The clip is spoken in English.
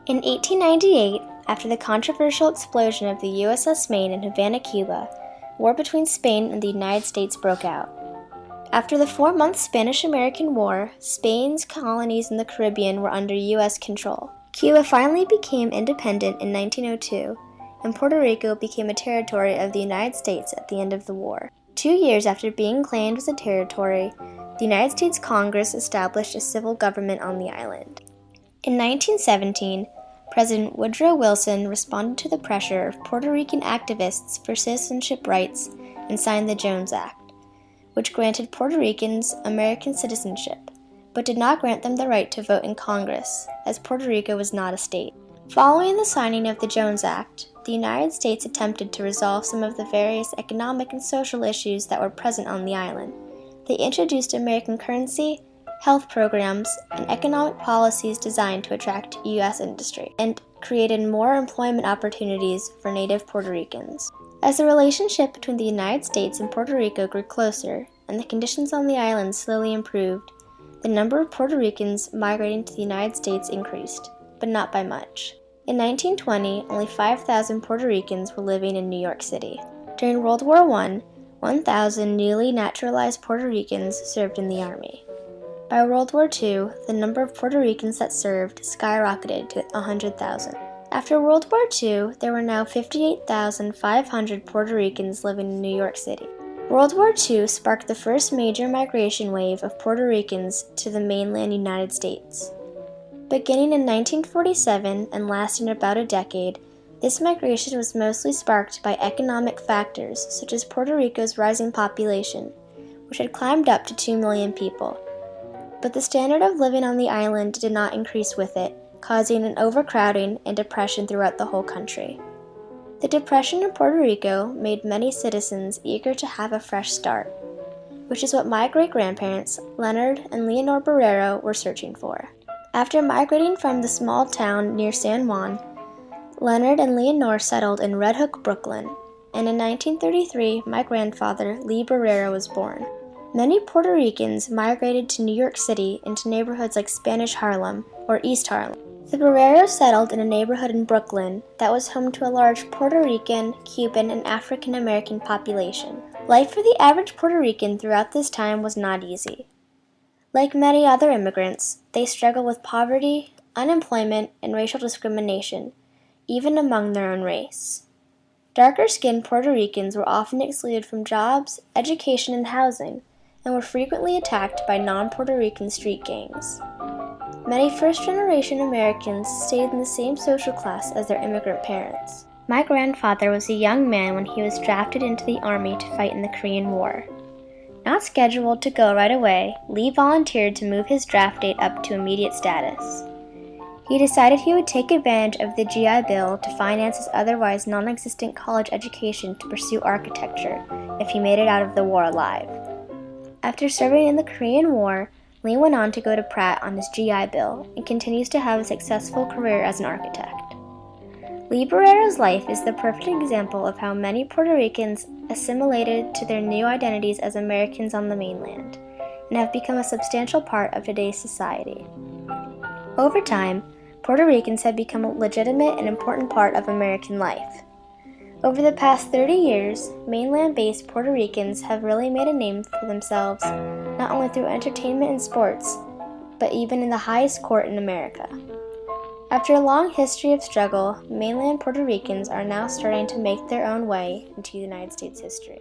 In 1898, after the controversial explosion of the USS Maine in Havana, Cuba, war between Spain and the United States broke out. After the 4-month Spanish-American War, Spain's colonies in the Caribbean were under U.S. control. Cuba finally became independent in 1902, and Puerto Rico became a territory of the United States at the end of the war. 2 years after being claimed as a territory, the United States Congress established a civil government on the island. In 1917, President Woodrow Wilson responded to the pressure of Puerto Rican activists for citizenship rights and signed the Jones Act, which granted Puerto Ricans American citizenship, but did not grant them the right to vote in Congress, as Puerto Rico was not a state. Following the signing of the Jones Act, the United States attempted to resolve some of the various economic and social issues that were present on the island. They introduced American currency, health programs, and economic policies designed to attract U.S. industry, and created more employment opportunities for native Puerto Ricans. As the relationship between the United States and Puerto Rico grew closer, and the conditions on the island slowly improved, the number of Puerto Ricans migrating to the United States increased, but not by much. In 1920, only 5,000 Puerto Ricans were living in New York City. During World War I, 1,000 newly naturalized Puerto Ricans served in the Army. By World War II, the number of Puerto Ricans that served skyrocketed to 100,000. After World War II, there were now 58,500 Puerto Ricans living in New York City. World War II sparked the first major migration wave of Puerto Ricans to the mainland United States. Beginning in 1947 and lasting about a decade, this migration was mostly sparked by economic factors such as Puerto Rico's rising population, which had climbed up to 2 million people. But the standard of living on the island did not increase with it, causing an overcrowding and depression throughout the whole country. The depression in Puerto Rico made many citizens eager to have a fresh start, which is what my great-grandparents, Leonard and Leonor Barrero, were searching for. After migrating from the small town near San Juan, Leonard and Leonor settled in Red Hook, Brooklyn, and in 1933, my grandfather, Lee Barrero, was born. Many Puerto Ricans migrated to New York City into neighborhoods like Spanish Harlem or East Harlem. The Barreros settled in a neighborhood in Brooklyn that was home to a large Puerto Rican, Cuban, and African American population. Life for the average Puerto Rican throughout this time was not easy. Like many other immigrants, they struggled with poverty, unemployment, and racial discrimination, even among their own race. Darker-skinned Puerto Ricans were often excluded from jobs, education, and housing, and were frequently attacked by non-Puerto Rican street gangs. Many first-generation Americans stayed in the same social class as their immigrant parents. My grandfather was a young man when he was drafted into the Army to fight in the Korean War. Not scheduled to go right away, Lee volunteered to move his draft date up to immediate status. He decided he would take advantage of the GI Bill to finance his otherwise non-existent college education to pursue architecture if he made it out of the war alive. After serving in the Korean War, Lee went on to go to Pratt on his GI Bill and continues to have a successful career as an architect. Lee Barrero's life is the perfect example of how many Puerto Ricans assimilated to their new identities as Americans on the mainland and have become a substantial part of today's society. Over time, Puerto Ricans have become a legitimate and important part of American life. Over the past 30 years, mainland-based Puerto Ricans have really made a name for themselves, not only through entertainment and sports, but even in the highest court in America. After a long history of struggle, mainland Puerto Ricans are now starting to make their own way into United States history.